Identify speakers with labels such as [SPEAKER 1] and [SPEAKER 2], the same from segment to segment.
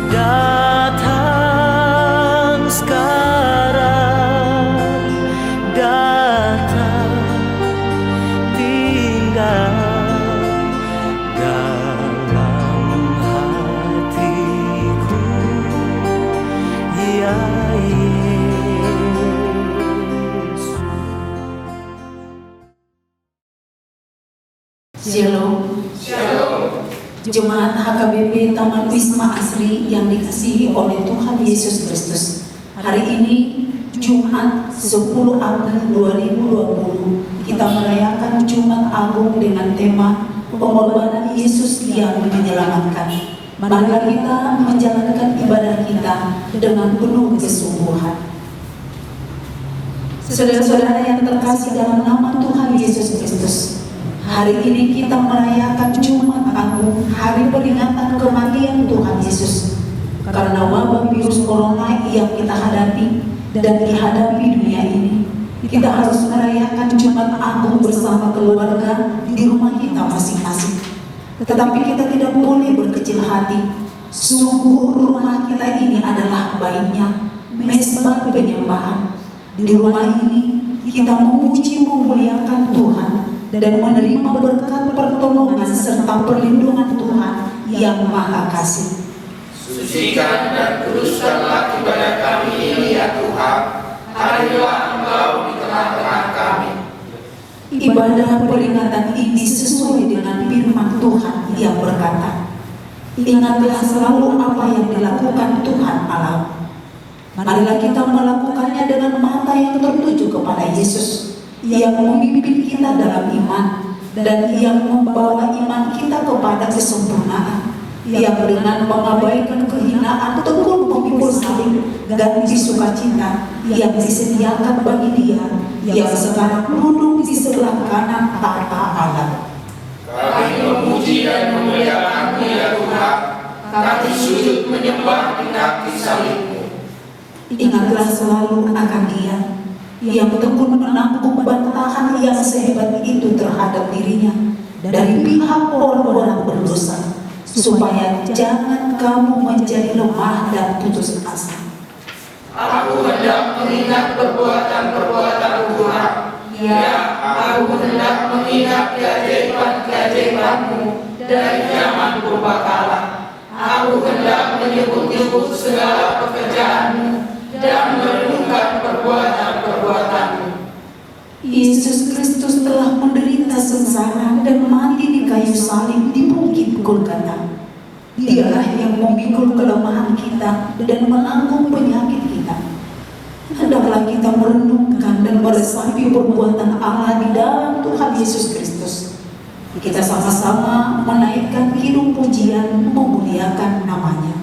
[SPEAKER 1] Datang sekarang, datang tinggal dalam hatiku, ya Yesus.
[SPEAKER 2] Shalom. Jemaat HKBP Taman Wisma Asri yang dikasihi oleh Tuhan Yesus Kristus. Hari ini Jumat 10 April 2020 kita merayakan Jumat Agung dengan tema pengorbanan Yesus yang menyelamatkan. Marilah kita menjalankan ibadah kita dengan penuh kesungguhan. Saudara-saudara yang terkasih dalam nama Tuhan Yesus Kristus, hari ini kita merayakan Jumat Agung, hari peringatan kematian Tuhan Yesus. Karena wabah virus corona yang kita hadapi dan dihadapi dunia ini, kita harus merayakan Jumat Agung bersama keluarga di rumah kita masing-masing. Tetapi kita tidak boleh berkecil hati. Sungguh rumah kita ini adalah baiknya mesbah penyembahan. Di rumah ini kita memuji memuliakan Tuhan dan menerima berkat pertolongan serta perlindungan Tuhan yang Maha Kasih.
[SPEAKER 3] Sucikan dan kuduskanlah ibadah kami ini ya Tuhan. Hadirlah Engkau di tengah-tengah kami.
[SPEAKER 2] Ibadah peringatan ini sesuai dengan firman Tuhan yang berkata, ingatlah selalu apa yang dilakukan Tuhan Allah. Marilah kita melakukannya dengan mata yang tertuju kepada Yesus, yang memimpin kita dalam iman dan yang membawa iman kita kepada kesempurnaan, yang dengan mengabaikan kehinaan tekun memikul salib ganti sukacita yang disediakan bagi Dia yang sekarang duduk di sebelah kanan tahta Allah.
[SPEAKER 3] Kami memuji dan memuliakan-Mu ya Tuhan. Kami sujud menyembah di kaki salib-Mu.
[SPEAKER 2] Ingatlah selalu akan Dia yang tekun menanggung bantahan yang sehebat itu terhadap dirinya dari pihak orang-orang berdosa, supaya jangan kamu menjadi lemah dan putus asa.
[SPEAKER 3] Aku hendak mengingat perbuatan-perbuatan Tuhan. Ya, aku hendak mengingat keajaiban-keajaiban-Mu dari zaman purbakala. Aku hendak menyebut-nyebut segala pekerjaan-Mu dan merenungkan perbuatan-perbuatan-Mu.
[SPEAKER 2] Yesus Kristus telah menderita sengsara dan mati di kayu salib di bukit Golgota. Dialah yang memikul kelemahan kita dan menanggung penyakit kita. Hendaklah kita merenungkan dan meresapi perbuatan Allah di dalam Tuhan Yesus Kristus. Kita sama-sama menaikkan kidung pujian memuliakan nama-Nya.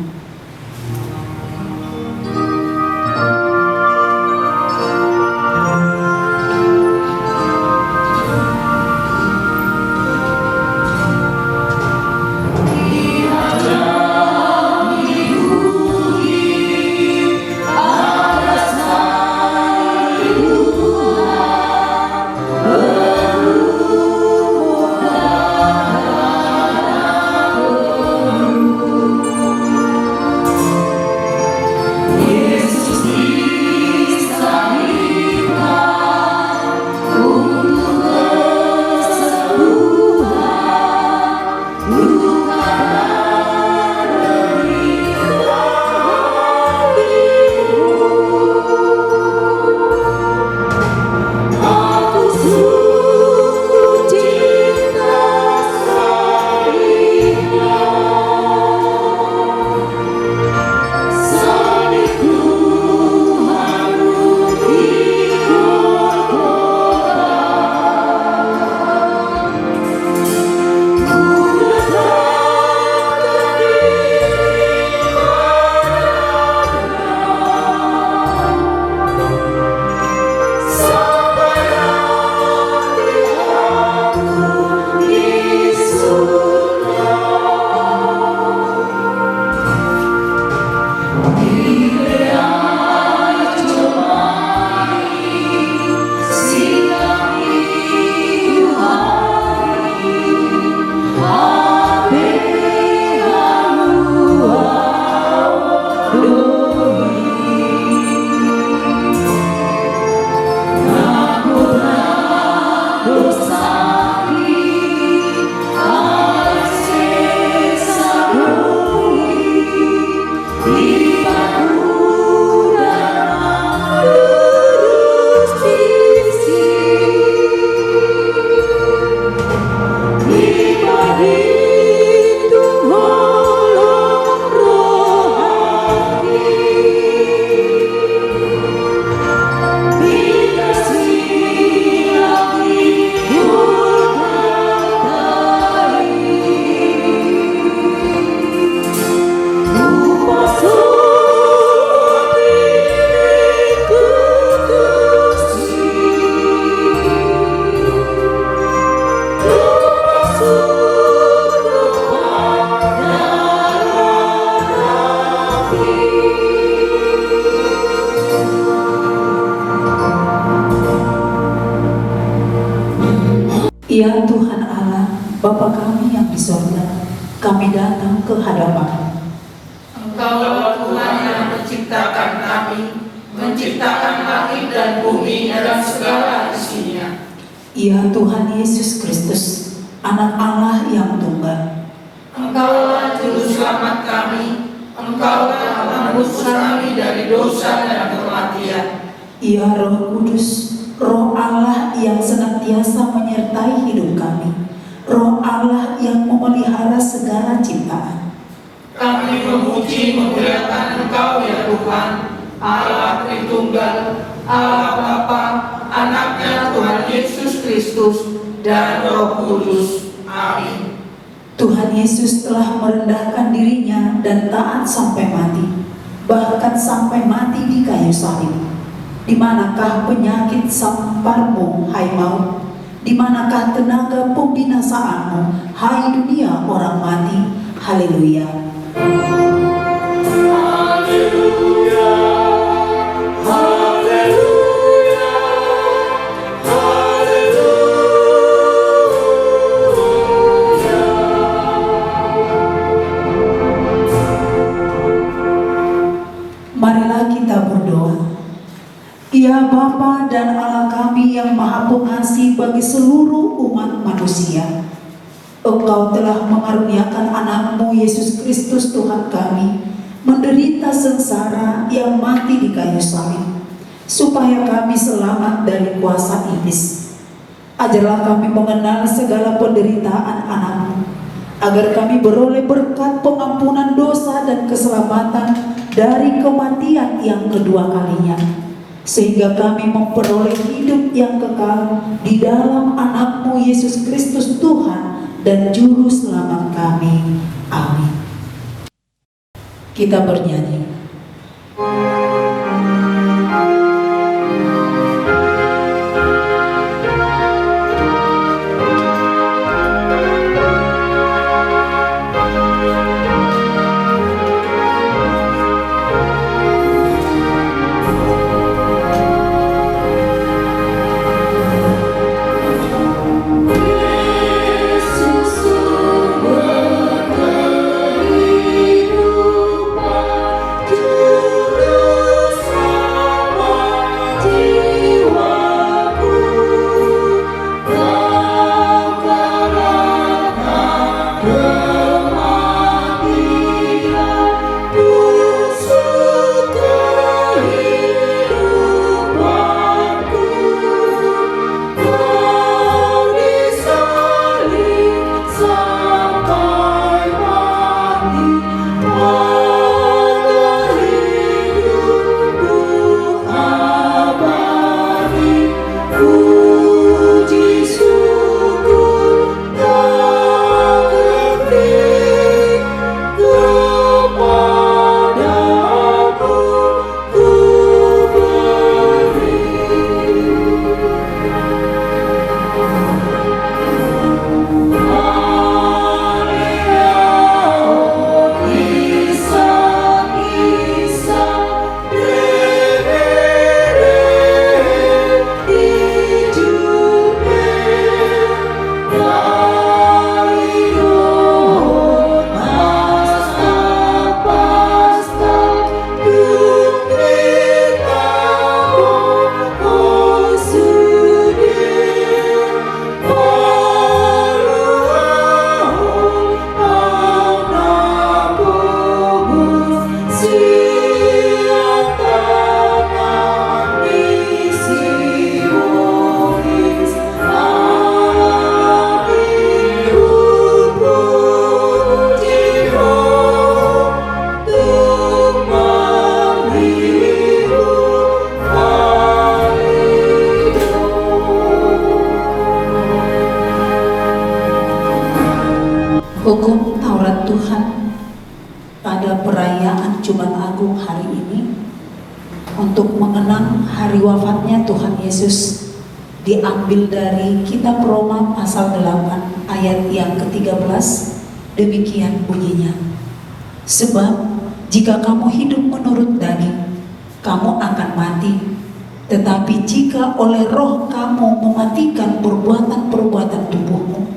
[SPEAKER 2] Ya Tuhan Allah, Bapa kami yang di sorga, kami datang ke hadapan.
[SPEAKER 3] Engkaulah Tuhan yang menciptakan kami, menciptakan langit dan bumi dan segala isinya.
[SPEAKER 2] Ya Tuhan Yesus Kristus, Anak Allah yang tunggal.
[SPEAKER 3] Engkaulah juru selamat kami, Engkau telah menebus kami dari dosa dan kematian.
[SPEAKER 2] Ya Roh Kudus, Roh Allah yang senantiasa menyertai hidup kami, Roh Allah yang memelihara segala ciptaan.
[SPEAKER 3] Kami memuji memuliakan Engkau ya Tuhan, Allah Tritunggal, Allah Bapa, Anaknya Tuhan Yesus Kristus, dan Roh Kudus. Amin.
[SPEAKER 2] Tuhan Yesus telah merendahkan dirinya dan taat sampai mati, bahkan sampai mati di kayu salib. Di manakah penyakit samparmu, hai maut? Di manakah tenaga pembinasaanmu, hai dunia orang mati? Haleluya.
[SPEAKER 3] Haleluya. Haleluya. Haleluya.
[SPEAKER 2] Marilah kita berdoa. Ya Bapa dan Allah kami yang Maha Pengasih bagi seluruh umat manusia, Engkau telah mengaruniakan anakmu Yesus Kristus Tuhan kami menderita sengsara yang mati di kayu salib, supaya kami selamat dari kuasa iblis. Ajarlah kami mengenal segala penderitaan anakmu, agar kami beroleh berkat pengampunan dosa dan keselamatan dari kematian yang kedua kalinya, sehingga kami memperoleh hidup yang kekal di dalam anakmu Yesus Kristus Tuhan dan Juru Selamat kami. Amin. Kita bernyanyi.
[SPEAKER 3] Juru
[SPEAKER 2] perayaan Jumat Agung hari ini untuk mengenang hari wafatnya Tuhan Yesus, diambil dari kitab Roma pasal 8 ayat yang ke-13. Demikian bunyinya, sebab jika kamu hidup menurut daging, kamu akan mati. Tetapi jika oleh roh kamu mematikan perbuatan-perbuatan tubuhmu,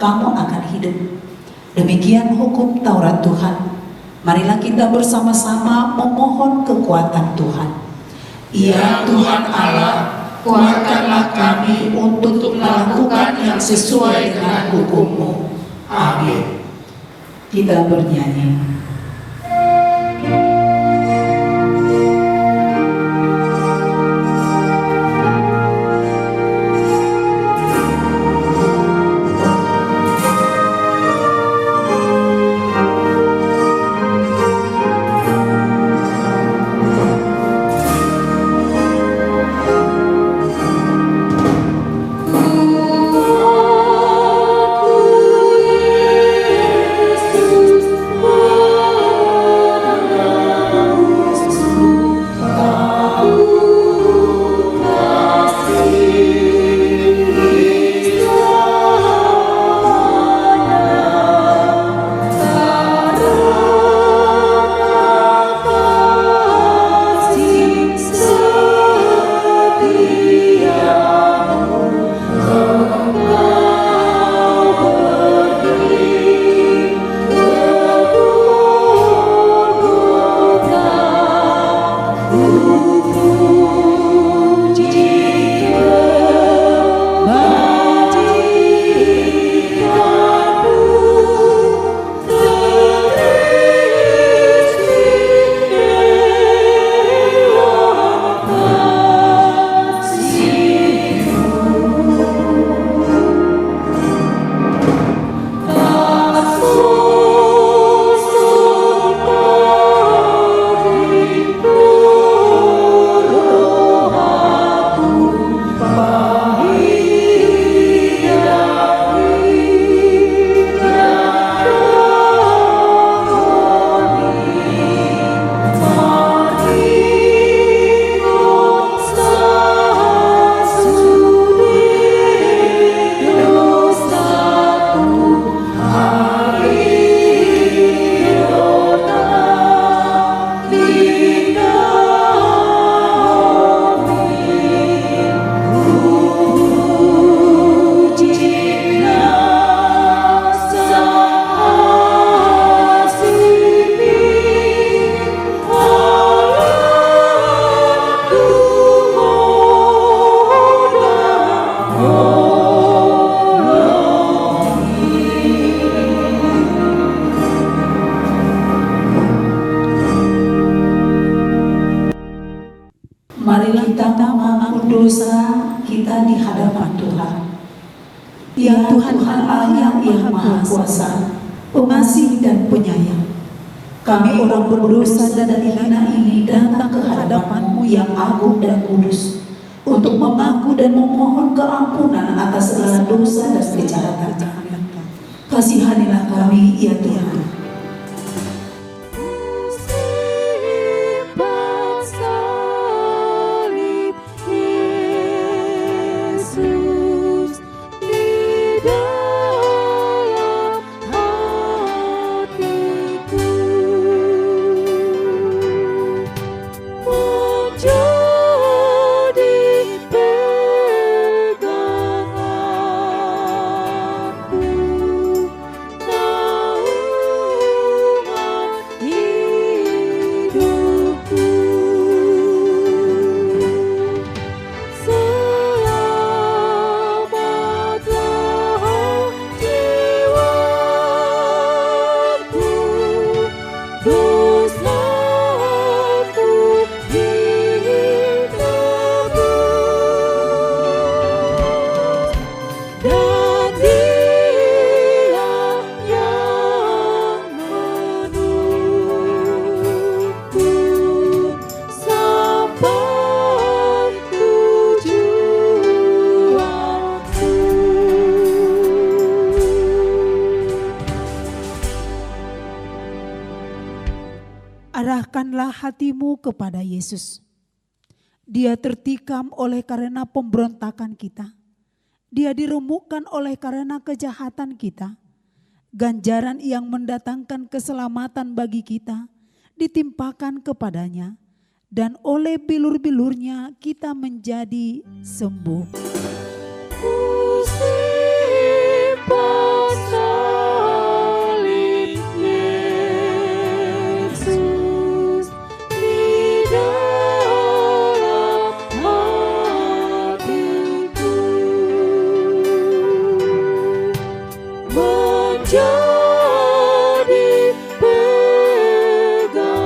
[SPEAKER 2] kamu akan hidup. Demikian hukum Taurat Tuhan. Marilah kita bersama-sama memohon kekuatan Tuhan.
[SPEAKER 3] Ya Tuhan Allah, kuatkanlah kami untuk melakukan yang sesuai dengan hukum-Mu. Amin.
[SPEAKER 2] Kita bernyanyi. Marilah kita mengaku dosa kita di hadapan Tuhan. Ya Tuhan Allah yang Maha Kuasa, Pengasih dan Penyayang, kami orang berdosa dan hina ini datang ke hadapan-Mu yang agung dan kudus untuk mengaku dan memohon keampunan atas segala dosa dan kejahatan kami. Kasihanilah kami, ya Tuhan. Arahkanlah hatimu kepada Yesus. Dia tertikam oleh karena pemberontakan kita. Dia diremukkan oleh karena kejahatan kita. Ganjaran yang mendatangkan keselamatan bagi kita ditimpakan kepadanya, dan oleh bilur-bilurnya kita menjadi sembuh.
[SPEAKER 1] Simpan salib Yesus di dalam hatiku, menjadi peganganku,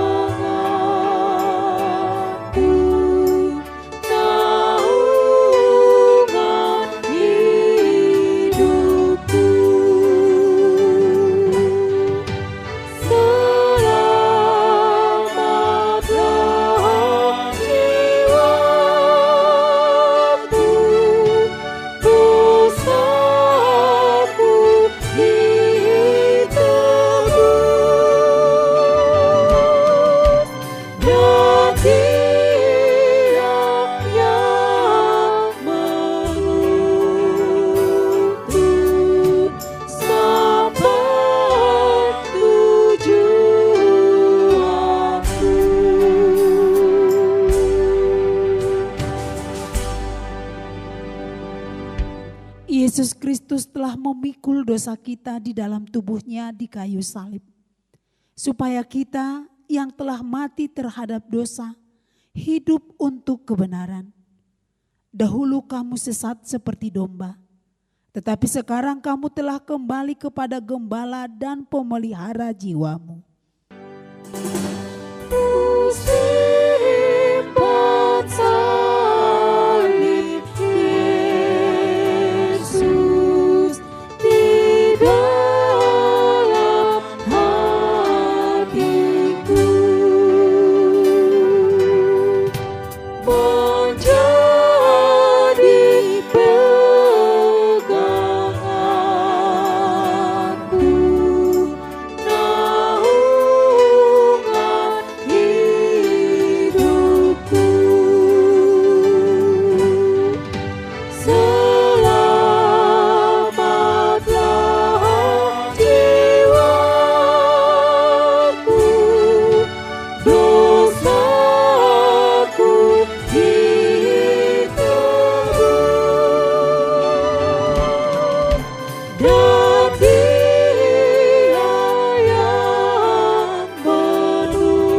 [SPEAKER 1] naungan hidupku. Selamatlah jiwaku, dosaku ditebus, dan Dia yang menuntut sampai tujuanku.
[SPEAKER 2] Yesus Kristus telah memikul dosa kita di dalam tubuhnya di kayu salib, supaya kita yang telah mati terhadap dosa hidup untuk kebenaran. Dahulu kamu sesat seperti domba, tetapi sekarang kamu telah kembali kepada gembala dan pemelihara jiwamu.
[SPEAKER 1] Simpan salib Yesus di dalam hatiku, menjadi peganganku, naungan hidupku. Selamatlah jiwaku, dosaku ditebus, dan Dia yang menuntut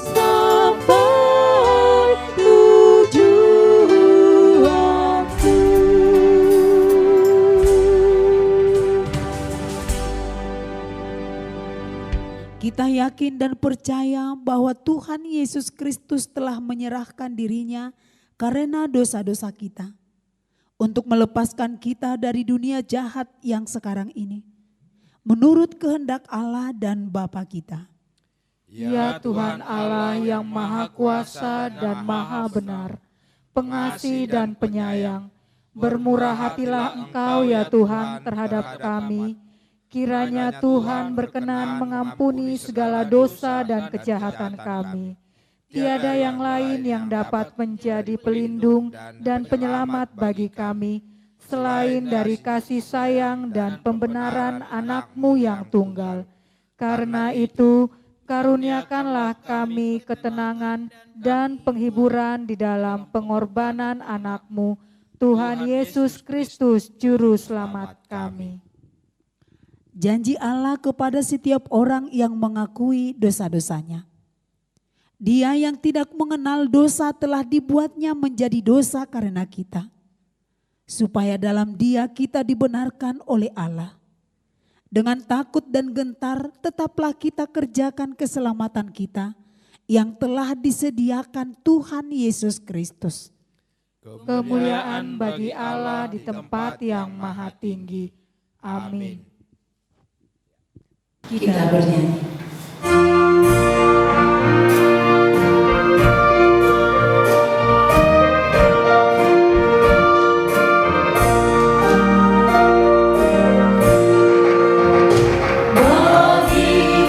[SPEAKER 1] sampai tujuanku.
[SPEAKER 2] Kita yakin dan percaya bahwa Tuhan Yesus Kristus telah menyerahkan dirinya karena dosa-dosa kita, untuk melepaskan kita dari dunia jahat yang sekarang ini, menurut kehendak Allah dan Bapa kita.
[SPEAKER 3] Ya Tuhan Allah yang Maha Kuasa dan Maha Benar, pengasih dan penyayang, bermurah hatilah Engkau ya Tuhan terhadap kami. Kiranya Tuhan berkenan mengampuni segala dosa dan kejahatan kami. Tiada yang lain yang dapat menjadi pelindung dan penyelamat bagi kami, selain dari kasih sayang dan pembenaran anak-Mu yang tunggal. Karena itu, karuniakanlah kami ketenangan dan penghiburan di dalam pengorbanan anak-Mu, Tuhan Yesus Kristus, Juru Selamat kami.
[SPEAKER 2] Janji Allah kepada setiap orang yang mengakui dosa-dosanya. Dia yang tidak mengenal dosa telah dibuatnya menjadi dosa karena kita, supaya dalam Dia kita dibenarkan oleh Allah. Dengan takut dan gentar tetaplah kita kerjakan keselamatan kita yang telah disediakan Tuhan Yesus Kristus.
[SPEAKER 3] Kemuliaan bagi Allah di tempat yang maha tinggi. Amin.
[SPEAKER 2] Kita bernyanyi.
[SPEAKER 1] Bagi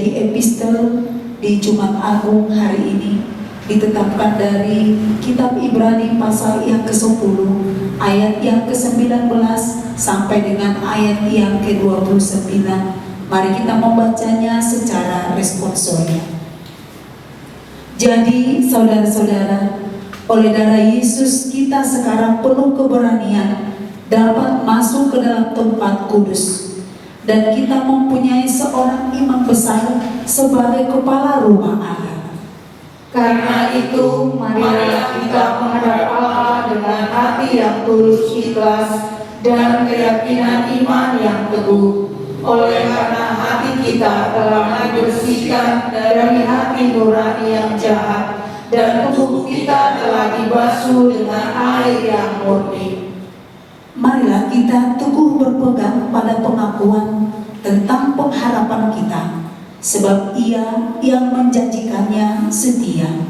[SPEAKER 2] menjadi epistel di Jumat Agung hari ini ditetapkan dari kitab Ibrani pasal yang ke-10 ayat yang ke-19 sampai dengan ayat yang ke-29. Mari kita membacanya secara responsoria. Jadi saudara-saudara, oleh darah Yesus kita sekarang penuh keberanian dapat masuk ke dalam tempat kudus, dan kita mempunyai seorang imam besar sebagai kepala rumah Allah.
[SPEAKER 3] Karena itu, marilah kita menghadap Allah dengan hati yang tulus ikhlas dan keyakinan iman yang teguh. Oleh karena hati kita telah dibersihkan dari hati nurani yang jahat, dan tubuh kita telah dibasuh dengan air yang murni.
[SPEAKER 2] Marilah kita teguh berpegang pada pengakuan tentang pengharapan kita, sebab Ia yang menjanjikannya setia.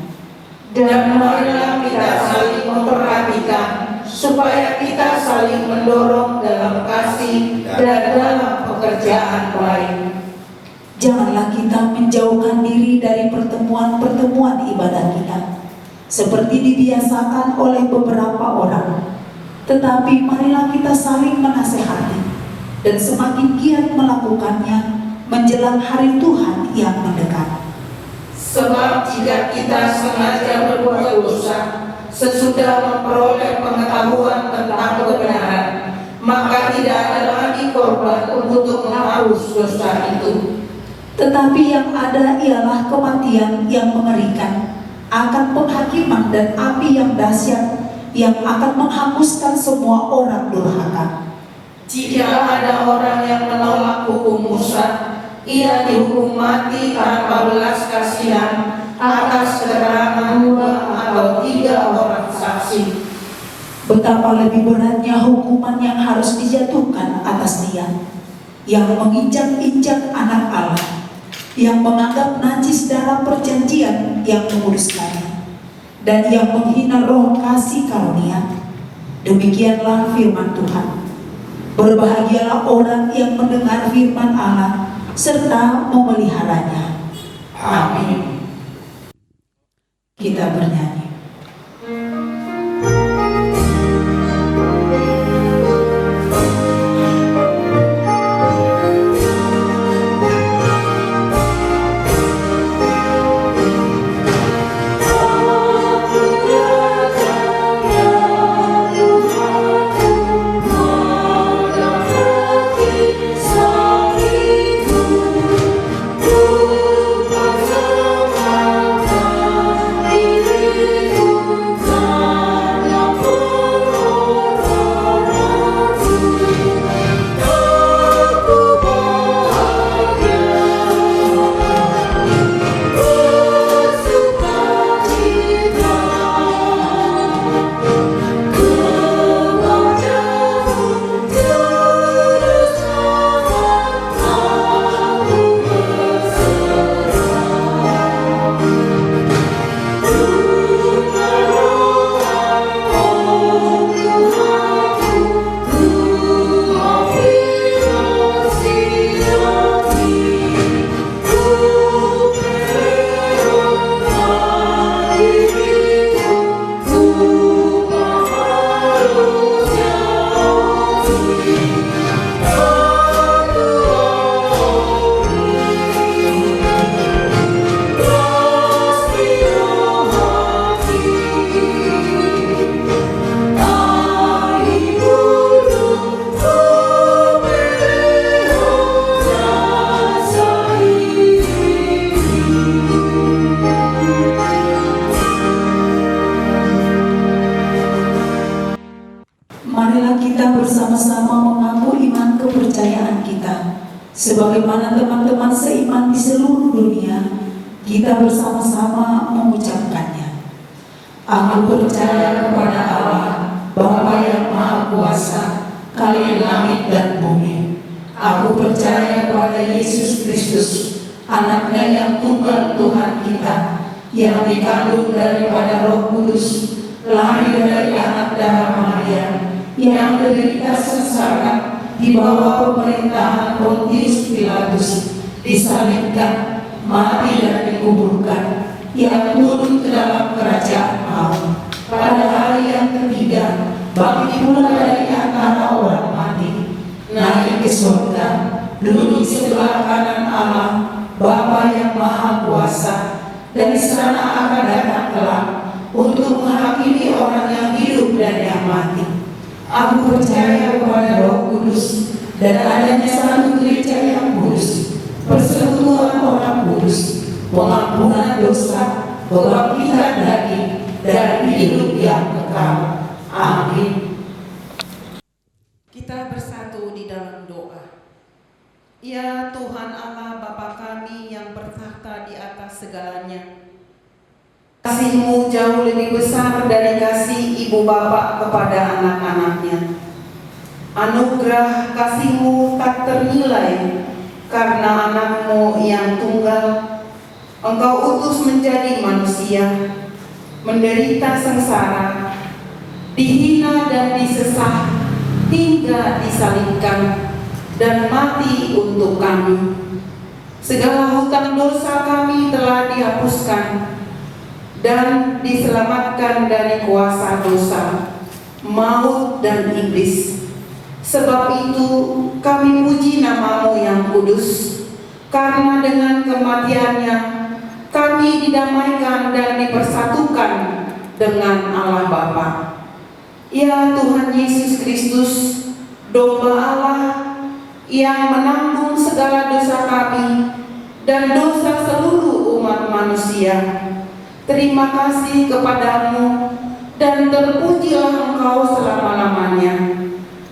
[SPEAKER 3] Dan marilah kita saling memperhatikan, supaya kita saling mendorong dalam kasih dan dalam pekerjaan baik.
[SPEAKER 2] Janganlah kita menjauhkan diri dari pertemuan-pertemuan ibadah kita, seperti dibiasakan oleh beberapa orang. Tetapi marilah kita saling menasehati dan semakin giat melakukannya menjelang hari Tuhan yang mendekat.
[SPEAKER 3] Sebab jika kita sengaja berbuat dosa sesudah memperoleh pengetahuan tentang kebenaran, maka tidak ada lagi korban untuk menghapus dosa itu.
[SPEAKER 2] Tetapi yang ada ialah kematian yang mengerikan, akan penghakiman dan api yang dahsyat yang akan menghapuskan semua orang durhaka.
[SPEAKER 3] Jika ada orang yang menolak hukum Musa, ia dihukum mati tanpa belas kasihan atas keterangan 2 atau 3 orang saksi.
[SPEAKER 2] Betapa lebih beratnya hukuman yang harus dijatuhkan atas dia, yang menginjak-injak anak Allah, yang menganggap najis darah perjanjian yang menguduskannya, dan yang menghina roh kasih karunia. Demikianlah firman Tuhan. Berbahagialah orang yang mendengar firman Allah serta memeliharanya.
[SPEAKER 3] Amin.
[SPEAKER 2] Kita bernyanyi. Sebagaimana teman-teman seiman di seluruh dunia, kita bersama-sama mengucapkannya. Aku percaya kepada Allah, Bapa yang Maha Kuasa, Kali langit dan bumi. Aku percaya kepada Yesus Kristus, Anaknya yang tunggal Tuhan kita, yang dikandung daripada Roh Kudus, lahir dari anak darah Maria, yang menderita sengsara di bawah pemerintahan Pontius Pilatus, disalibkan, mati dan dikuburkan, yang turun ke dalam kerajaan Allah. Pada hari yang ketiga, bangkit pula dari antara orang mati, naik ke surga, duduk di sebelah kanan Allah, Bapa yang Maha Kuasa, dan di sana akan datang kelak untuk menghakimi orang yang hidup dan yang mati. Aku percaya kepada Roh Kudus dan adanya satu gereja yang kudus, persekutuan orang kudus, pengampunan dosa, kebangkitan daging, dan hidup yang kekal. Amin.
[SPEAKER 4] Kita bersatu di dalam doa. Ya Tuhan Allah Bapa kami yang bertakhta di atas segalanya, kasih-Mu jauh lebih besar dari kasih ibu bapa kepada anak-anaknya. Anugerah kasih-Mu tak ternilai karena anak-Mu yang tunggal Engkau utus menjadi manusia, menderita sengsara, dihina dan disesah, hingga disalibkan dan mati untuk kami. Segala hutang dosa kami telah dihapuskan dan diselamatkan dari kuasa dosa, maut dan iblis. Sebab itu kami puji nama-Mu yang kudus, karena dengan kematian-Nya kami didamaikan dan dipersatukan dengan Allah Bapa. Ya Tuhan Yesus Kristus, domba Allah yang menanggung segala dosa kami dan dosa seluruh umat manusia, terima kasih kepada-Mu dan terpujilah Engkau selama-lamanya.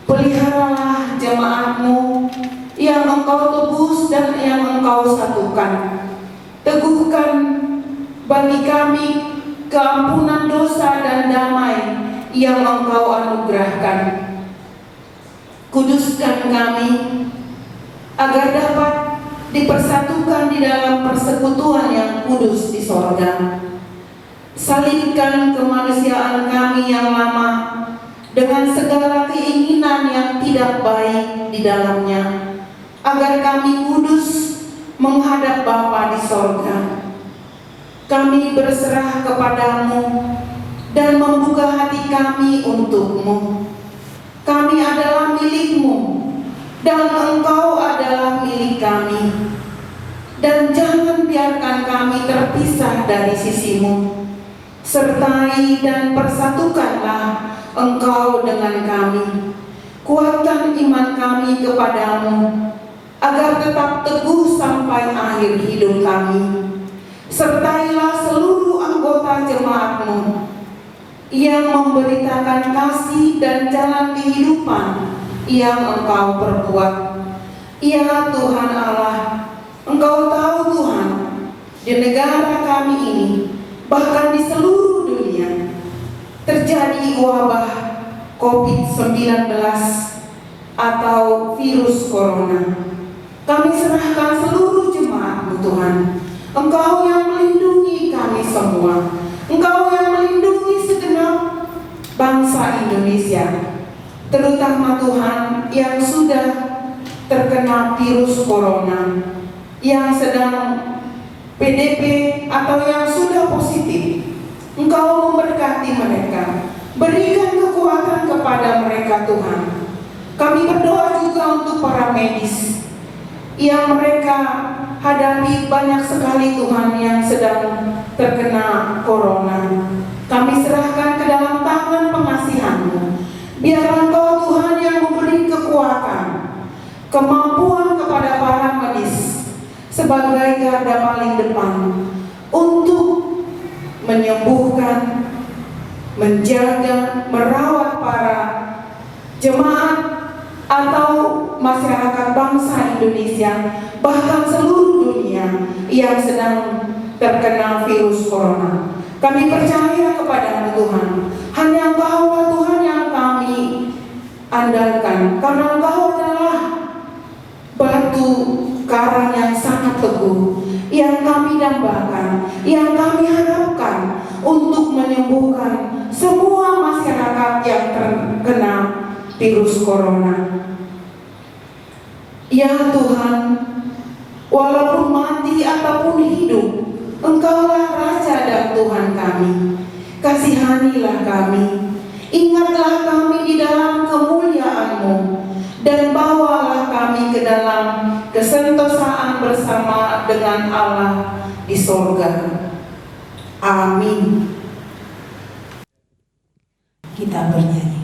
[SPEAKER 4] Peliharalah jemaat-Mu yang Engkau tebus dan yang Engkau satukan. Teguhkan bagi kami keampunan dosa dan damai yang Engkau anugerahkan. Kuduskan kami agar dapat dipersatukan di dalam persekutuan yang kudus di sorga. Salibkan kemanusiaan kami yang lama dengan segala keinginan yang tidak baik di dalamnya, agar kami kudus menghadap Bapa di sorga. Kami berserah kepada-Mu dan membuka hati kami untuk-Mu. Kami adalah milik-Mu dan Engkau adalah milik kami. Dan jangan biarkan kami terpisah dari sisi-Mu. Sertai dan persatukanlah Engkau dengan kami. Kuatkan iman kami kepada-Mu, agar tetap teguh sampai akhir hidup kami. Sertailah seluruh anggota jemaat-Mu yang memberitakan kasih dan jalan kehidupan yang Engkau perbuat. Ya Tuhan Allah, Engkau tahu Tuhan, di negara kami ini, bahkan di seluruh dunia, terjadi wabah COVID-19 atau virus corona. Kami serahkan seluruh jemaat-Mu Tuhan. Engkau yang melindungi kami semua. Engkau yang melindungi segenap bangsa Indonesia, terutama Tuhan yang sudah terkena virus corona, yang sedang PDP atau yang sudah positif. Engkau memberkati mereka, berikan kekuatan kepada mereka Tuhan. Kami berdoa juga untuk para medis yang mereka hadapi banyak sekali Tuhan yang sedang terkena corona. Kami serahkan ke dalam tangan pengasihan-Mu. Biar Engkau Tuhan yang memberi kekuatan, kemampuan kepada para medis sebagai garda paling depan untuk menyembuhkan, menjaga, merawat para jemaat atau masyarakat bangsa Indonesia, bahkan seluruh dunia yang sedang terkena virus corona. Kami percaya kepada Tuhan. Hanya Engkau Tuhan yang kami andalkan, karena Engkau adalah batu karang yang sangat teguh, yang kami dambakan, yang kami harapkan untuk menyembuhkan semua masyarakat yang terkena virus corona. Ya Tuhan, walaupun mati ataupun hidup. Engkaulah Raja dan Tuhan kami. Kasihanilah kami. Ingatlah kami di dalam kemuliaan-Mu, dan bawalah kami ke dalam kesentosaan bersama dengan Allah di sorga. Amin.
[SPEAKER 2] Kita bernyanyi.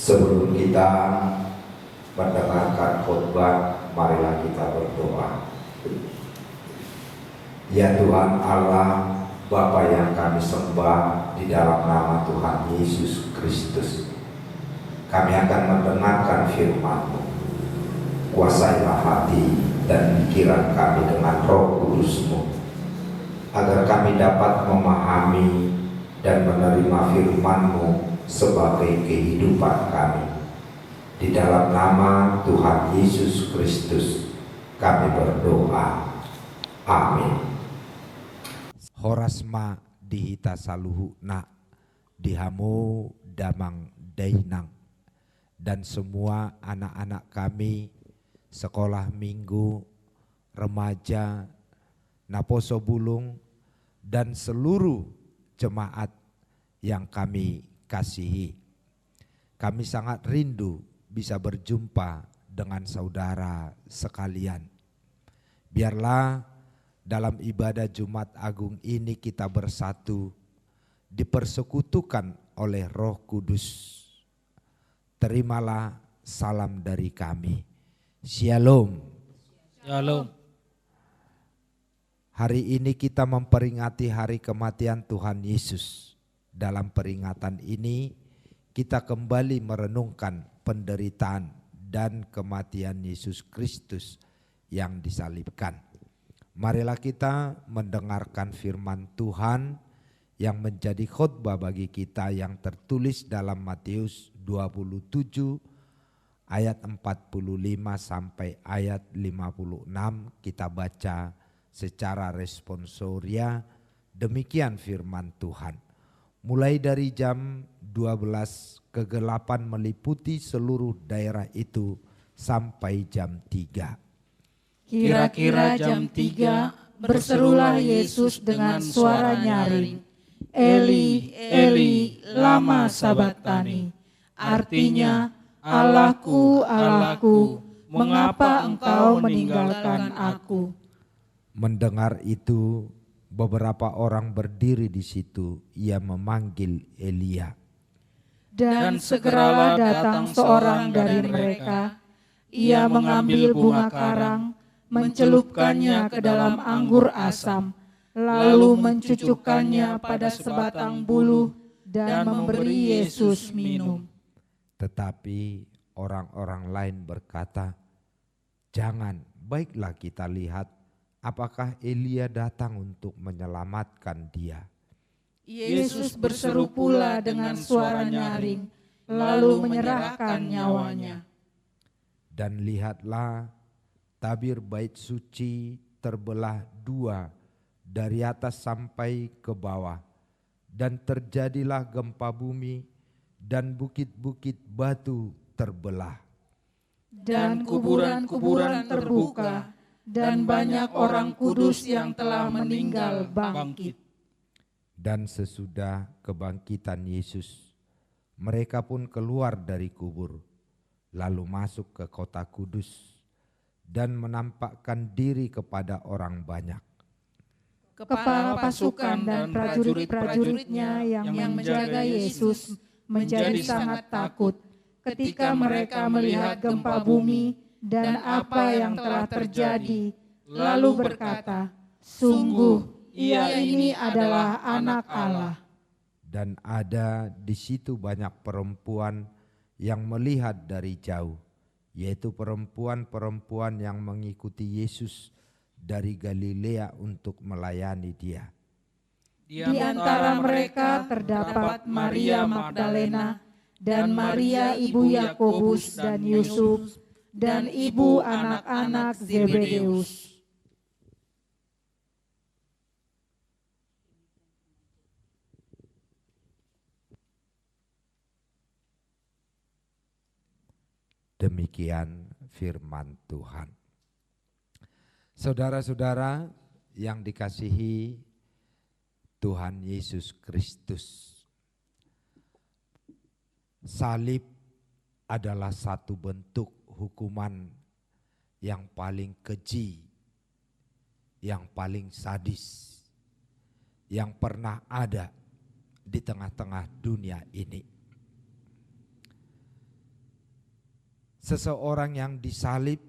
[SPEAKER 5] Sebelum kita mendengarkan khotbah, marilah kita berdoa. Ya Tuhan Allah, Bapa yang kami sembah, di dalam nama Tuhan Yesus Kristus, kami akan mendengarkan firman-Mu. Kuasailah hati dan pikiran kami dengan Roh Kudus-Mu, agar kami dapat memahami dan menerima firman-Mu sebagai kehidupan kami. Di dalam nama Tuhan Yesus Kristus kami berdoa. Amin. Horasma dihita saluhu na dihamu damang dainang, dan semua anak-anak kami sekolah minggu, remaja, naposo bulung, dan seluruh jemaat yang kami kasihi. Kami sangat rindu bisa berjumpa dengan saudara sekalian. Biarlah dalam ibadah Jumat Agung ini kita bersatu, dipersekutukan oleh Roh Kudus. Terimalah salam dari kami. Shalom.
[SPEAKER 1] Shalom.
[SPEAKER 5] Hari ini kita memperingati hari kematian Tuhan Yesus. Dalam peringatan ini kita kembali merenungkan penderitaan dan kematian Yesus Kristus yang disalibkan. Marilah kita mendengarkan firman Tuhan yang menjadi khotbah bagi kita yang tertulis dalam Matius 27 ayat 45 sampai ayat 56. Kita baca secara responsoria. Demikian firman Tuhan. Mulai dari jam 12 kegelapan meliputi seluruh daerah itu sampai jam 3.
[SPEAKER 3] Kira-kira jam 3 berserulah Yesus dengan suara nyaring, Eli, Eli, lama sabachthani. Artinya, Allahku, Allahku, mengapa engkau meninggalkan aku?
[SPEAKER 5] Mendengar itu, beberapa orang berdiri di situ. Ia memanggil Elia.
[SPEAKER 3] Dan segeralah datang seorang dari mereka. Ia mengambil bunga karang, mencelupkannya ke dalam anggur asam, lalu mencucukkannya pada sebatang bulu dan memberi Yesus minum.
[SPEAKER 5] Tetapi orang-orang lain berkata, "Jangan, baiklah kita lihat apakah Elia datang untuk menyelamatkan dia."
[SPEAKER 3] Yesus berseru pula dengan suara nyaring, lalu menyerahkan nyawanya.
[SPEAKER 5] Dan lihatlah, tabir bait suci terbelah dua dari atas sampai ke bawah, dan terjadilah gempa bumi, dan bukit-bukit batu terbelah.
[SPEAKER 3] Dan kuburan-kuburan terbuka, dan banyak orang kudus yang telah meninggal bangkit.
[SPEAKER 5] Dan sesudah kebangkitan Yesus, mereka pun keluar dari kubur, lalu masuk ke kota kudus, dan menampakkan diri kepada orang banyak.
[SPEAKER 3] Kepala pasukan dan prajurit-prajuritnya yang menjaga Yesus menjadi sangat takut ketika mereka melihat gempa bumi dan apa yang telah terjadi, lalu berkata, "Sungguh, Ia ini adalah Anak Allah."
[SPEAKER 5] Dan ada di situ banyak perempuan yang melihat dari jauh, yaitu perempuan-perempuan yang mengikuti Yesus dari Galilea untuk melayani Dia.
[SPEAKER 3] Di antara mereka terdapat Maria Magdalena dan Maria ibu Yakobus dan Yusuf dan ibu anak-anak Zebedeus.
[SPEAKER 5] Demikian firman Tuhan. Saudara-saudara yang dikasihi Tuhan Yesus Kristus, salib adalah satu bentuk hukuman yang paling keji, yang paling sadis, yang pernah ada di tengah-tengah dunia ini. Seseorang yang disalib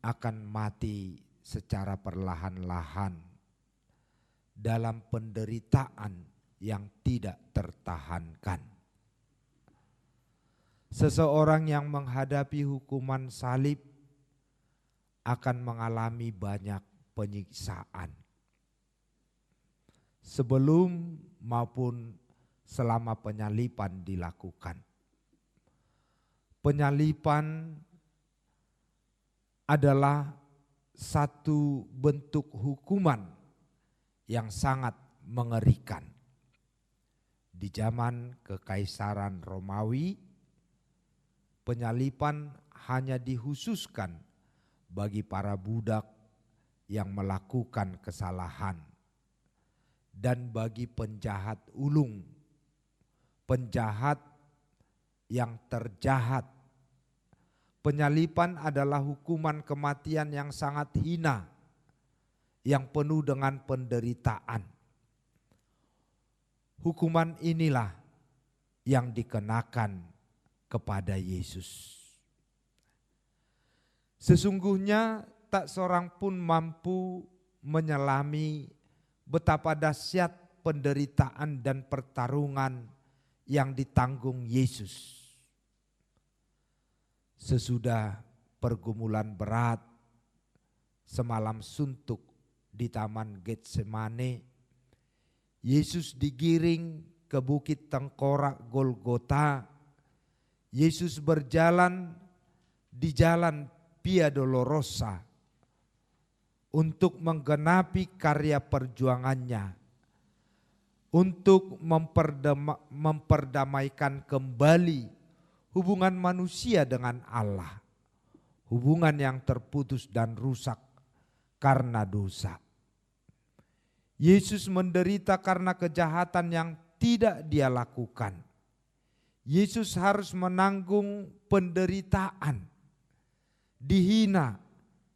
[SPEAKER 5] akan mati secara perlahan-lahan dalam penderitaan yang tidak tertahankan. Seseorang yang menghadapi hukuman salib akan mengalami banyak penyiksaan sebelum maupun selama penyaliban dilakukan. Penyaliban adalah satu bentuk hukuman yang sangat mengerikan. Di zaman Kekaisaran Romawi, penyaliban hanya dikhususkan bagi para budak yang melakukan kesalahan dan bagi penjahat ulung, penjahat yang terjahat. Penyaliban adalah hukuman kematian yang sangat hina, yang penuh dengan penderitaan. Hukuman inilah yang dikenakan kepada Yesus. Sesungguhnya tak seorang pun mampu menyelami betapa dahsyat penderitaan dan pertarungan yang ditanggung Yesus. Sesudah pergumulan berat, semalam suntuk di Taman Getsemane, Yesus digiring ke Bukit Tengkorak Golgota. Yesus berjalan di jalan Via Dolorosa untuk menggenapi karya perjuangannya, untuk memperdamaikan kembali hubungan manusia dengan Allah, hubungan yang terputus dan rusak karena dosa. Yesus menderita karena kejahatan yang tidak dia lakukan. Yesus harus menanggung penderitaan, dihina,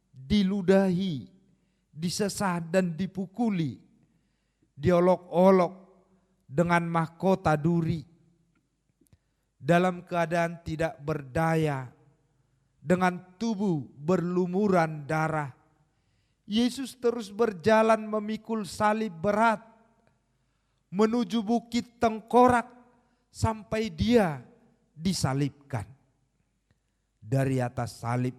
[SPEAKER 5] diludahi, disesah dan dipukuli, diolok-olok dengan mahkota duri, dalam keadaan tidak berdaya, dengan tubuh berlumuran darah. Yesus terus berjalan memikul salib berat menuju Bukit Tengkorak sampai dia disalibkan. Dari atas salib,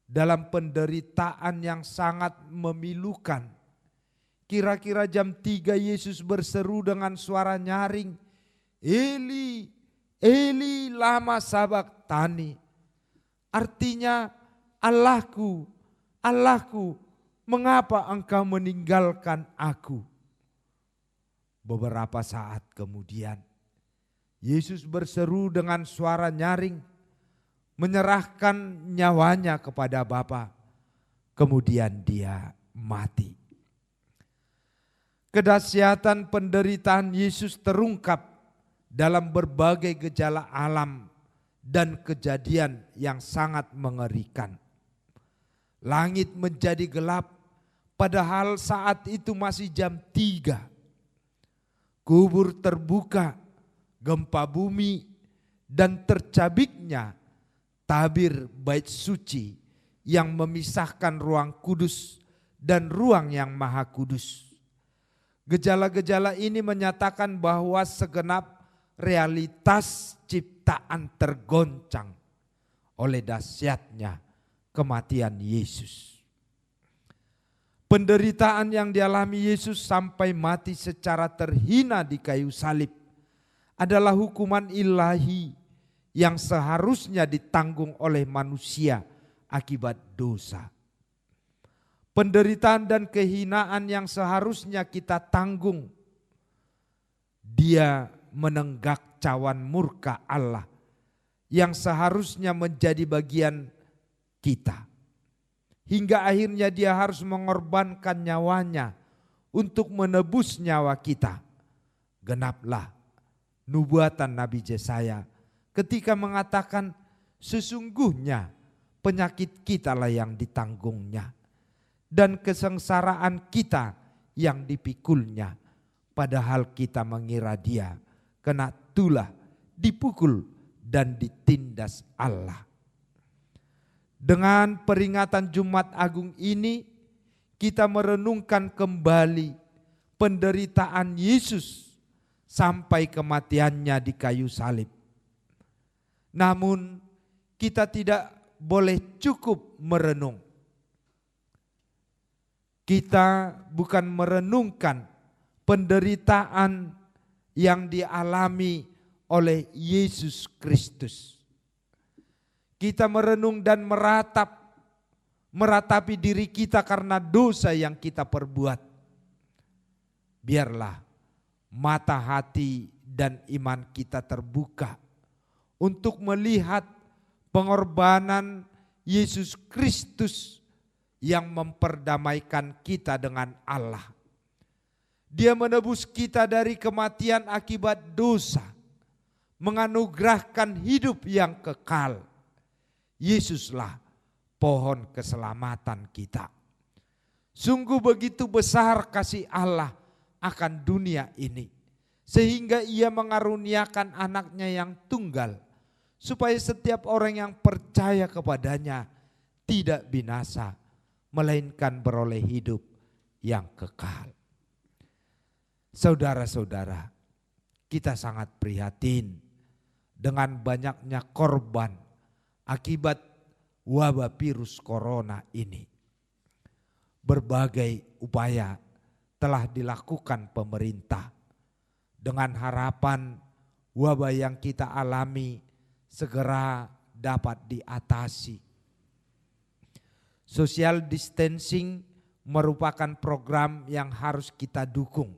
[SPEAKER 5] dalam penderitaan yang sangat memilukan, kira-kira jam 3 Yesus berseru dengan suara nyaring, Eli, Eli lama sabachthani. Artinya, Allahku, Allahku, mengapa engkau meninggalkan aku? Beberapa saat kemudian, Yesus berseru dengan suara nyaring, menyerahkan nyawanya kepada Bapa. Kemudian dia mati. Kedahsyatan penderitaan Yesus terungkap dalam berbagai gejala alam dan kejadian yang sangat mengerikan. Langit menjadi gelap, padahal saat itu masih jam 3. Kubur terbuka, gempa bumi, dan tercabiknya tabir bait suci yang memisahkan ruang kudus dan ruang yang maha kudus. Gejala-gejala ini menyatakan bahwa segenap realitas ciptaan tergoncang oleh dahsyatnya kematian Yesus. Penderitaan yang dialami Yesus sampai mati secara terhina di kayu salib adalah hukuman ilahi yang seharusnya ditanggung oleh manusia akibat dosa. Penderitaan dan kehinaan yang seharusnya kita tanggung, dia menenggak cawan murka Allah yang seharusnya menjadi bagian kita. Hingga akhirnya dia harus mengorbankan nyawanya untuk menebus nyawa kita. Genaplah nubuatan Nabi Yesaya ketika mengatakan sesungguhnya penyakit kitalah yang ditanggungnya dan kesengsaraan kita yang dipikulnya. Padahal kita mengira dia kena tulah, dipukul dan ditindas Allah. Dengan peringatan Jumat Agung ini, kita merenungkan kembali penderitaan Yesus sampai kematiannya di kayu salib. Namun kita tidak boleh cukup merenung. Kita bukan merenungkan penderitaan yang dialami oleh Yesus Kristus. Kita merenung dan meratapi diri kita karena dosa yang kita perbuat. Biarlah mata hati dan iman kita terbuka untuk melihat pengorbanan Yesus Kristus yang memperdamaikan kita dengan Allah. Dia menebus kita dari kematian akibat dosa, menganugerahkan hidup yang kekal. Yesuslah pohon keselamatan kita. Sungguh begitu besar kasih Allah akan dunia ini, sehingga ia mengaruniakan anaknya yang tunggal, supaya setiap orang yang percaya kepadanya tidak binasa, melainkan beroleh hidup yang kekal. Saudara-saudara, kita sangat prihatin dengan banyaknya korban akibat wabah virus corona ini. Berbagai upaya telah dilakukan pemerintah dengan harapan wabah yang kita alami segera dapat diatasi. Social distancing merupakan program yang harus kita dukung.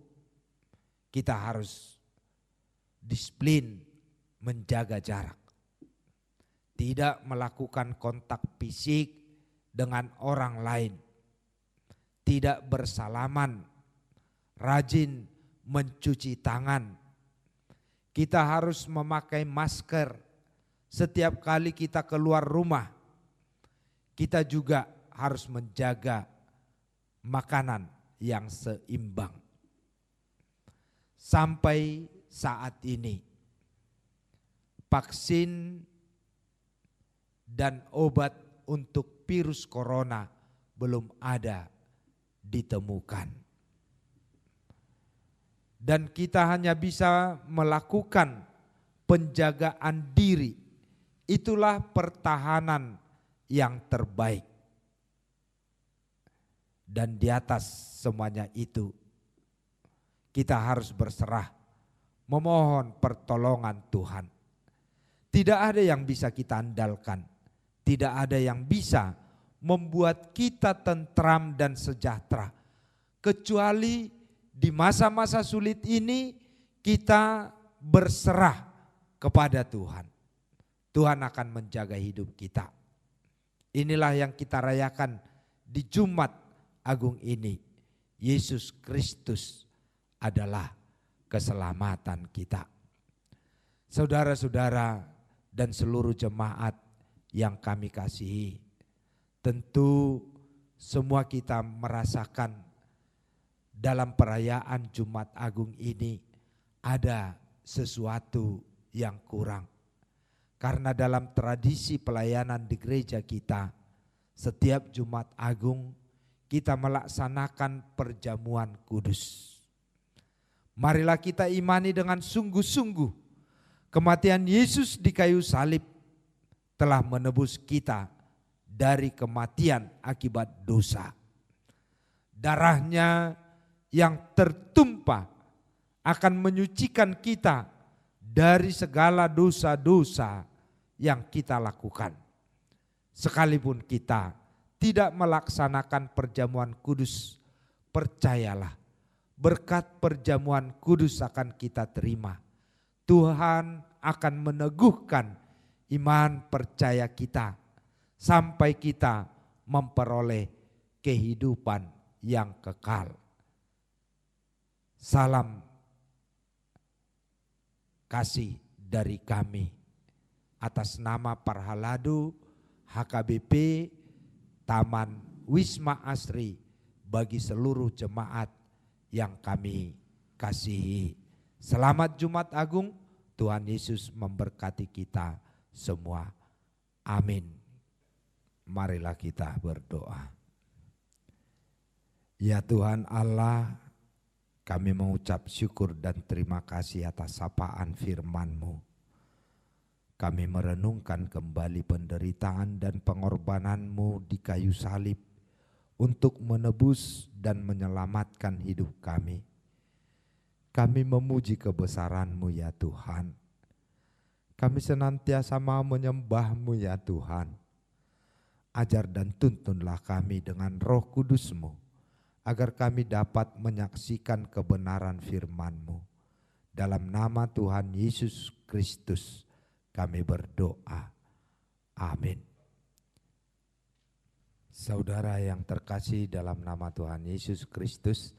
[SPEAKER 5] Kita harus disiplin menjaga jarak. Tidak melakukan kontak fisik dengan orang lain. Tidak bersalaman, rajin mencuci tangan. Kita harus memakai masker setiap kali kita keluar rumah. Kita juga harus menjaga makanan yang seimbang. Sampai saat ini, vaksin dan obat untuk virus corona belum ada ditemukan. Dan kita hanya bisa melakukan penjagaan diri. Itulah pertahanan yang terbaik. Dan di atas semuanya itu, kita harus berserah, memohon pertolongan Tuhan. Tidak ada yang bisa kita andalkan. Tidak ada yang bisa membuat kita tentram dan sejahtera. Kecuali di masa-masa sulit ini kita berserah kepada Tuhan. Tuhan akan menjaga hidup kita. Inilah yang kita rayakan di Jumat Agung ini. Yesus Kristus adalah keselamatan kita. Saudara-saudara dan seluruh jemaat yang kami kasihi, tentu semua kita merasakan dalam perayaan Jumat Agung ini ada sesuatu yang kurang. Karena dalam tradisi pelayanan di gereja kita, setiap Jumat Agung kita melaksanakan perjamuan kudus. Marilah kita imani dengan sungguh-sungguh kematian Yesus di kayu salib telah menebus kita dari kematian akibat dosa. Darahnya yang tertumpah akan menyucikan kita dari segala dosa-dosa yang kita lakukan. Sekalipun kita tidak melaksanakan perjamuan kudus, percayalah berkat perjamuan kudus akan kita terima. Tuhan akan meneguhkan iman percaya kita sampai kita memperoleh kehidupan yang kekal. Salam kasih dari kami atas nama Parhaladu HKBP Taman Wisma Asri bagi seluruh jemaat yang kami kasihi. Selamat Jumat Agung, Tuhan Yesus memberkati kita semua. Amin. Marilah kita berdoa. Ya Tuhan Allah, kami mengucap syukur dan terima kasih atas sapaan firman-Mu. Kami merenungkan kembali penderitaan dan pengorbanan-Mu di kayu salib untuk menebus dan menyelamatkan hidup kami. Kami memuji kebesaran-Mu ya Tuhan. Kami senantiasa mau menyembah-Mu ya Tuhan. Ajar dan tuntunlah kami dengan Roh Kudus-Mu, agar kami dapat menyaksikan kebenaran firman-Mu. Dalam nama Tuhan Yesus Kristus kami berdoa. Amin. Saudara yang terkasih, dalam nama Tuhan Yesus Kristus,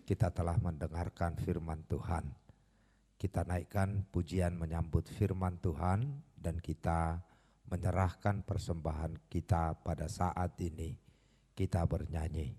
[SPEAKER 5] kita telah mendengarkan firman Tuhan. Kita naikkan pujian menyambut firman Tuhan dan kita menyerahkan persembahan kita pada saat ini. Kita bernyanyi.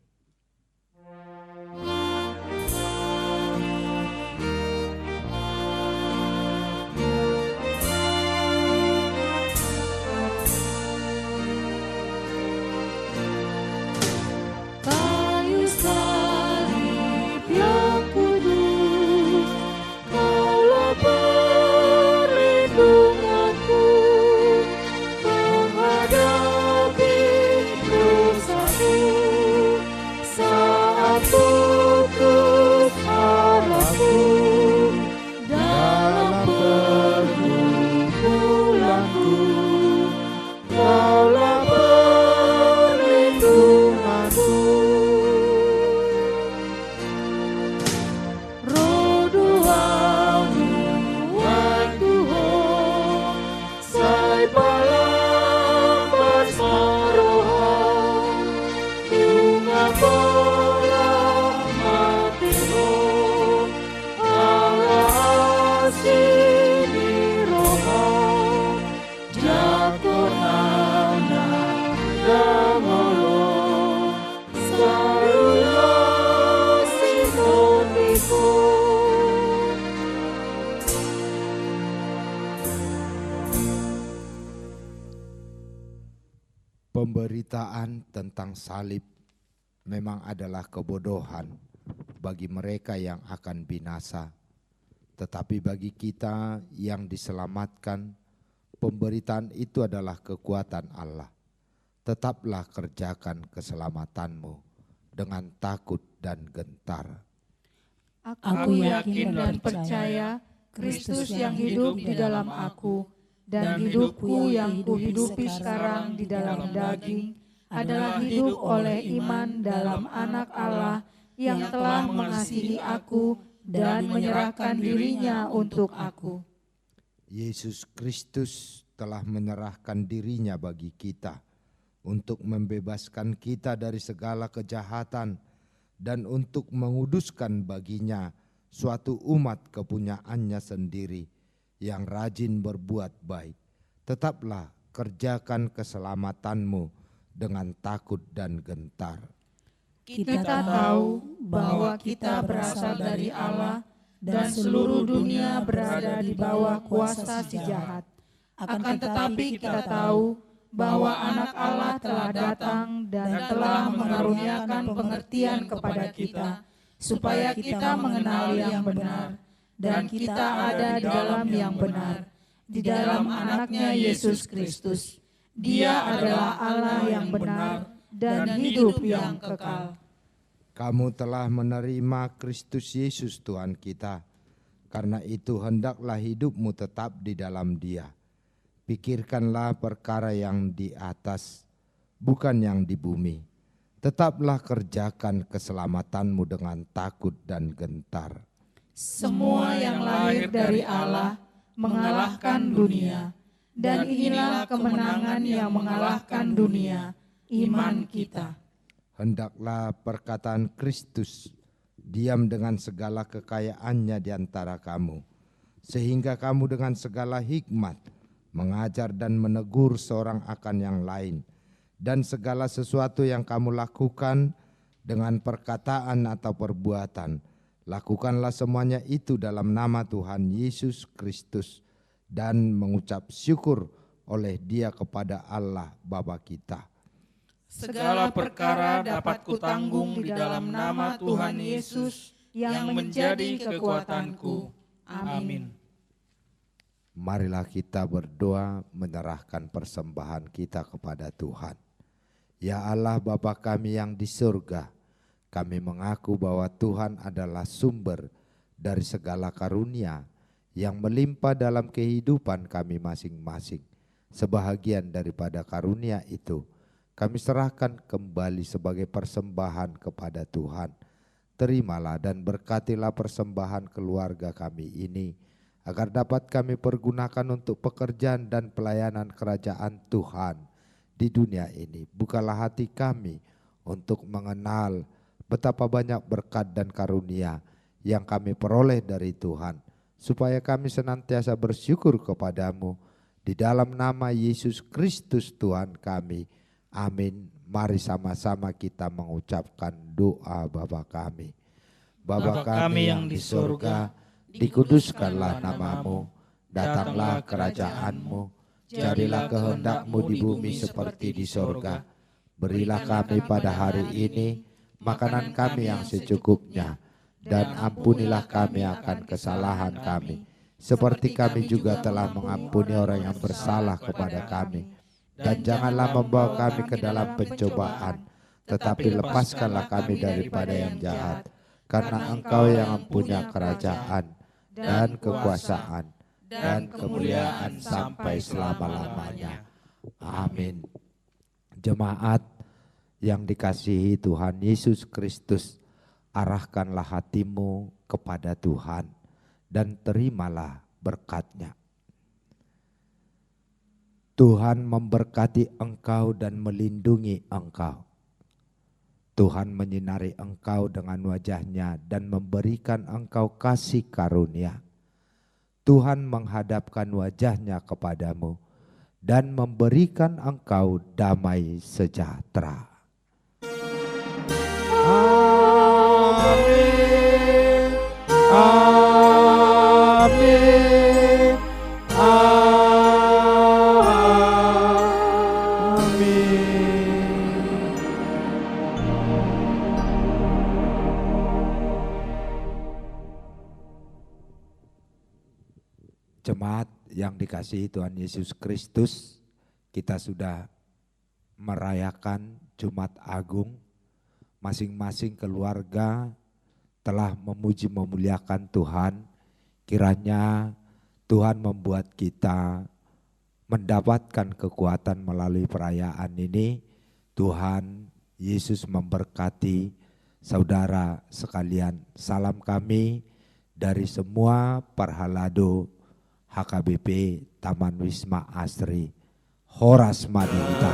[SPEAKER 5] Pemberitaan tentang salib memang adalah kebodohan bagi mereka yang akan binasa. Tetapi bagi kita yang diselamatkan, pemberitaan itu adalah kekuatan Allah. Tetaplah kerjakan keselamatanmu dengan takut dan gentar.
[SPEAKER 3] Aku yakin dan percaya Kristus yang hidup di dalam aku, dan hidupku yang kuhidupi sekarang di dalam daging adalah hidup oleh iman dalam Anak Allah yang telah mengasihi aku dan menyerahkan dirinya untuk aku.
[SPEAKER 5] Yesus Kristus telah menyerahkan dirinya bagi kita untuk membebaskan kita dari segala kejahatan dan untuk menguduskan baginya suatu umat kepunyaannya sendiri yang rajin berbuat baik. Tetaplah kerjakan keselamatanmu dengan takut dan gentar.
[SPEAKER 3] Kita tahu bahwa kita berasal dari Allah dan seluruh dunia berada di bawah kuasa si jahat. Akan tetapi kita tahu bahwa Anak Allah telah datang dan telah mengaruniakan pengertian kepada kita, supaya kita mengenal yang benar, dan kita ada di dalam yang benar, di dalam Anaknya Yesus Kristus. Dia adalah Allah yang benar dan hidup yang kekal.
[SPEAKER 5] Kamu telah menerima Kristus Yesus Tuhan kita, karena itu hendaklah hidupmu tetap di dalam Dia. Pikirkanlah perkara yang di atas, bukan yang di bumi. Tetaplah kerjakan keselamatanmu dengan takut dan gentar.
[SPEAKER 3] Semua yang lahir dari Allah mengalahkan dunia, dan inilah kemenangan yang mengalahkan dunia, iman kita.
[SPEAKER 5] Hendaklah perkataan Kristus diam dengan segala kekayaannya di antara kamu, sehingga kamu dengan segala hikmat mengajar dan menegur seorang akan yang lain, dan segala sesuatu yang kamu lakukan dengan perkataan atau perbuatan, lakukanlah semuanya itu dalam nama Tuhan Yesus Kristus, dan mengucap syukur oleh Dia kepada Allah Bapa kita.
[SPEAKER 1] Segala perkara dapat kutanggung di dalam nama Tuhan Yesus yang menjadi kekuatanku. Amin.
[SPEAKER 5] Marilah kita berdoa menyerahkan persembahan kita kepada Tuhan. Ya Allah Bapa kami yang di surga, kami mengaku bahwa Tuhan adalah sumber dari segala karunia yang melimpah dalam kehidupan kami masing-masing. Sebahagian daripada karunia itu kami serahkan kembali sebagai persembahan kepada Tuhan. Terimalah dan berkatilah persembahan keluarga kami ini, agar dapat kami pergunakan untuk pekerjaan dan pelayanan kerajaan Tuhan di dunia ini. Bukalah hati kami untuk mengenal betapa banyak berkat dan karunia yang kami peroleh dari Tuhan, supaya kami senantiasa bersyukur kepadamu. Di dalam nama Yesus Kristus Tuhan kami. Amin. Mari sama-sama kita mengucapkan doa Bapa kami. Bapa kami yang di surga, dikuduskanlah namamu, datanglah kerajaanmu, jadilah kehendakmu di bumi seperti di surga. Berilah kami pada hari ini makanan kami yang secukupnya, dan ampunilah kami akan kesalahan kami, seperti kami juga telah mengampuni orang yang bersalah kepada kami. Dan janganlah membawa kami ke dalam pencobaan, tetapi lepaskanlah kami daripada yang jahat, karena Engkau yang mempunyai kerajaan dan kekuasaan dan kemuliaan sampai selama-lamanya. Amin. Jemaat yang dikasihi Tuhan Yesus Kristus, arahkanlah hatimu kepada Tuhan dan terimalah berkat-Nya. Tuhan memberkati engkau dan melindungi engkau. Tuhan menyinari engkau dengan wajah-Nya dan memberikan engkau kasih karunia. Tuhan menghadapkan wajah-Nya kepadamu dan memberikan engkau damai sejahtera. Amin. Amin. Amin. Jemaat yang dikasihi Tuhan Yesus Kristus, kita sudah merayakan Jumat Agung. Masing-masing keluarga telah memuji memuliakan Tuhan. Kiranya Tuhan membuat kita mendapatkan kekuatan melalui perayaan ini. Tuhan Yesus memberkati saudara sekalian. Salam kami dari semua Parhalado HKBP Taman Wisma Asri. Horas Madinta.